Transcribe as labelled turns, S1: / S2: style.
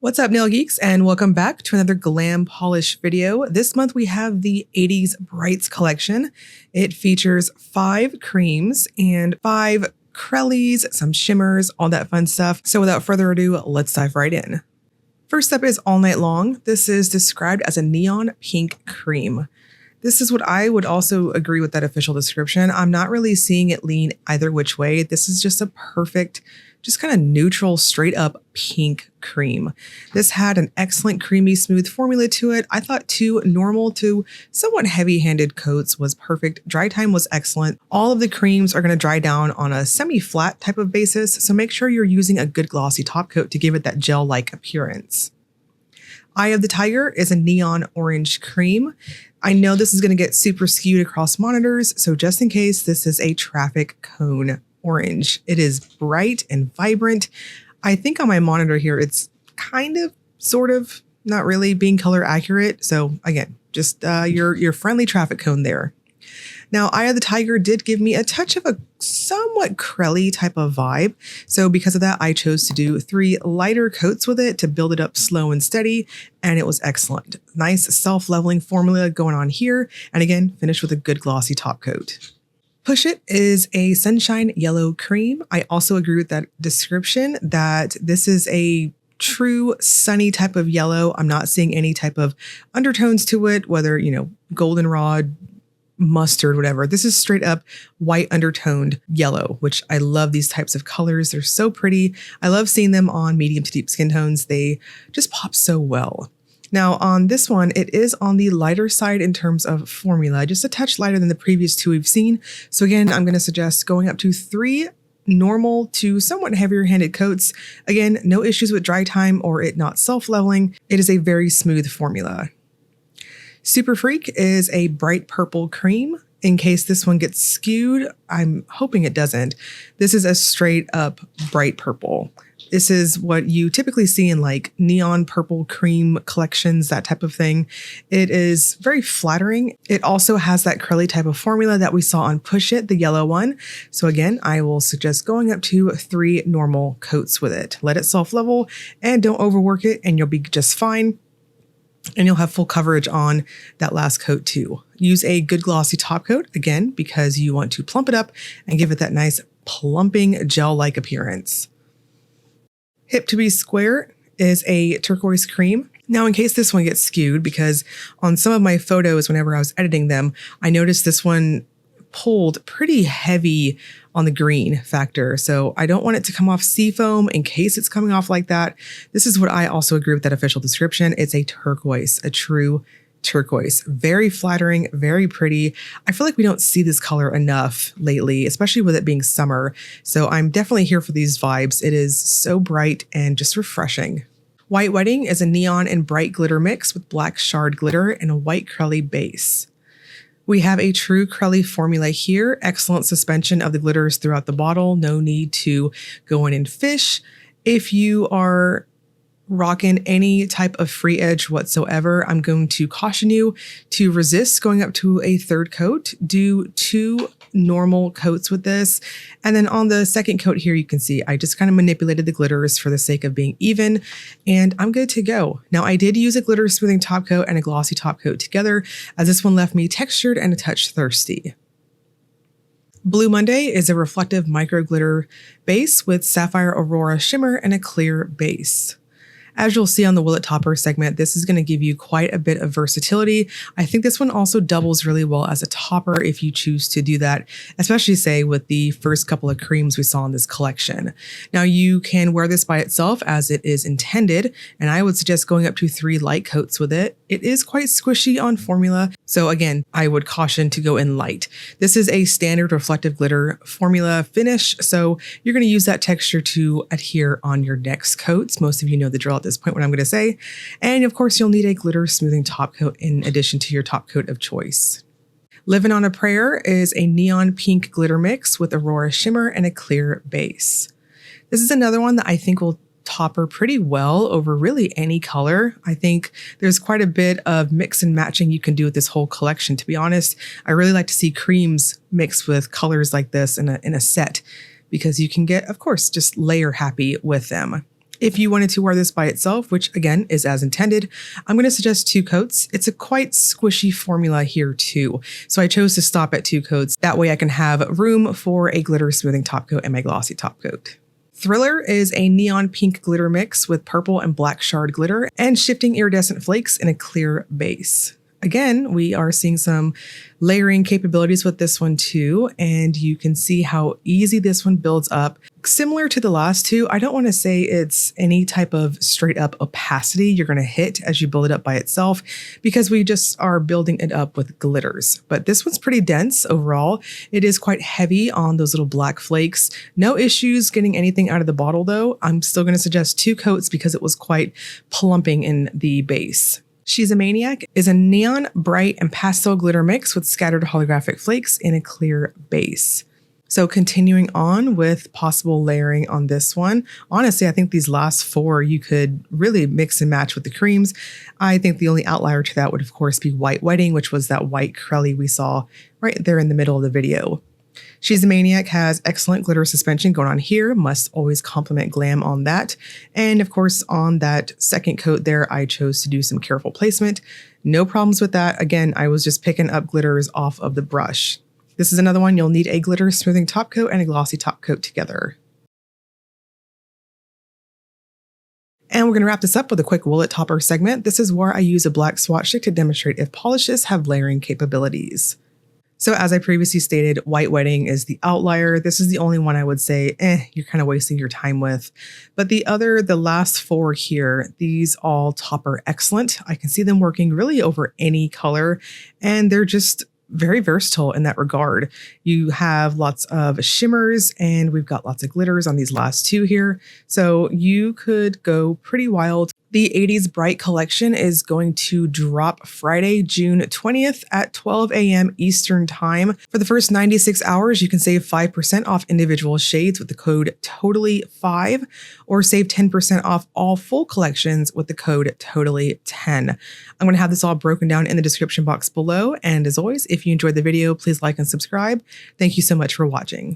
S1: What's up, nail geeks, and welcome back to another glam polish video. This month we have the 80's Brights collection. It features 5 creams and 5 crellies, some shimmers, all that fun stuff. So without further ado, let's dive right in. First up is All Night Long. This is described as a neon pink cream. This is what I would also agree with that official description. I'm not really seeing it lean either which way. This is just a perfect, just kind of neutral, straight up pink cream. This had an excellent creamy smooth formula to it. I thought 2 normal to somewhat heavy-handed coats was perfect. Dry time was excellent. All of the creams are going to dry down on a semi-flat type of basis, so make sure you're using a good glossy top coat to give it that gel-like appearance. Eye of the Tiger is a neon orange cream. I know this is going to get super skewed across monitors, so just in case, this is a traffic cone orange. It is bright and vibrant. I think on my monitor here, it's kind of, sort of, not really being color accurate. So again, just your friendly traffic cone there. Now, Eye of the Tiger did give me a touch of a somewhat crelly type of vibe. So because of that, I chose to do 3 lighter coats with it to build it up slow and steady. And it was excellent. Nice self-leveling formula going on here. And again, finished with a good glossy top coat. Push It is a sunshine yellow cream. I also agree with that description that this is a true sunny type of yellow. I'm not seeing any type of undertones to it, whether, goldenrod, mustard, whatever. This is straight up white undertoned yellow, which I love these types of colors. They're so pretty. I love seeing them on medium to deep skin tones. They just pop so well. Now on this one, it is on the lighter side in terms of formula, just a touch lighter than the previous 2 we've seen. So again, I'm going to suggest going up to 3 normal to somewhat heavier handed coats. Again, no issues with dry time or it not self-leveling. It is a very smooth formula. Super Freak is a bright purple cream. In case this one gets skewed, I'm hoping it doesn't. This is a straight up bright purple. This is what you typically see in like neon purple cream collections, that type of thing. It is very flattering. It also has that curly type of formula that we saw on Push It, the yellow one. So again, I will suggest going up to 3 normal coats with it. Let it self-level and don't overwork it and you'll be just fine. And you'll have full coverage on that last coat too. Use a good glossy top coat, again, because you want to plump it up and give it that nice plumping gel-like appearance. Hip to Be Square is a turquoise cream. Now, in case this one gets skewed, because on some of my photos, whenever I was editing them, I noticed this one pulled pretty heavy on the green factor. So I don't want it to come off seafoam in case it's coming off like that. This is what I also agree with that official description. It's a turquoise, a true turquoise. Very flattering, very pretty. I feel like we don't see this color enough lately, especially with it being summer. So I'm definitely here for these vibes. It is so bright and just refreshing. White Wedding is a neon and bright glitter mix with black shard glitter and a white crelly base. We have a true crelly formula here. Excellent suspension of the glitters throughout the bottle. No need to go in and fish. If you are rocking any type of free edge whatsoever, I'm going to caution you to resist going up to a 3rd coat. Do 2 normal coats with this. And then on the 2nd coat here, you can see I just kind of manipulated the glitters for the sake of being even, and I'm good to go. Now I did use a glitter smoothing top coat and a glossy top coat together, as this one left me textured and a touch thirsty. Blue Monday is a reflective micro glitter base with Sapphire Aurora shimmer and a clear base. As you'll see on the Will It Topper segment, this is going to give you quite a bit of versatility. I think this one also doubles really well as a topper if you choose to do that, especially say with the first couple of creams we saw in this collection. Now you can wear this by itself as it is intended, and I would suggest going up to 3 light coats with it. It is quite squishy on formula, so again, I would caution to go in light. This is a standard reflective glitter formula finish, so you're going to use that texture to adhere on your next coats. Most of you know the drill at this point, what I'm going to say. And of course, you'll need a glitter smoothing top coat in addition to your top coat of choice. Livin On A Prayer is a neon pink glitter mix with Aurora shimmer and a clear base. This is another one that I think will topper pretty well over really any color. I think there's quite a bit of mix and matching you can do with this whole collection. To be honest, I really like to see creams mixed with colors like this in a set, because you can get, of course, just layer happy with them. If you wanted to wear this by itself, which again is as intended, I'm going to suggest 2 coats. It's a quite squishy formula here too. So I chose to stop at 2 coats. That way I can have room for a glitter smoothing top coat and my glossy top coat. Thriller is a neon pink glitter mix with purple and black shard glitter and shifting iridescent flakes in a clear base. Again, we are seeing some layering capabilities with this one too, and you can see how easy this one builds up. Similar to the last two, I don't want to say it's any type of straight up opacity you're going to hit as you build it up by itself, because we just are building it up with glitters. But this one's pretty dense overall. It is quite heavy on those little black flakes. No issues getting anything out of the bottle though. I'm still going to suggest 2 coats because it was quite plumping in the base. She's a Maniac is a neon, bright, and pastel glitter mix with scattered holographic flakes in a clear base. So continuing on with possible layering on this one. Honestly, I think these last 4 you could really mix and match with the creams. I think the only outlier to that would of course be White Wedding, which was that white crelly we saw right there in the middle of the video. She's a Maniac has excellent glitter suspension going on here. Must always compliment Glam on that. And of course, on that second coat there, I chose to do some careful placement. No problems with that. Again, I was just picking up glitters off of the brush. This is another one you'll need a glitter smoothing top coat and a glossy top coat together. And we're going to wrap this up with a quick woolet topper segment. This is where I use a black swatch stick to demonstrate if polishes have layering capabilities. So as I previously stated, White Wedding is the outlier. This is the only one I would say, you're kind of wasting your time with. But the last 4 here, these all topper excellent. I can see them working really over any color, and they're just very versatile in that regard. You have lots of shimmers, and we've got lots of glitters on these last 2 here. So you could go pretty wild. The 80's Bright collection is going to drop Friday, June 20th at 12 a.m. Eastern Time. For the first 96 hours, you can save 5% off individual shades with the code TOTALLY5, or save 10% off all full collections with the code TOTALLY10. I'm going to have this all broken down in the description box below. And as always, if you enjoyed the video, please like and subscribe. Thank you so much for watching.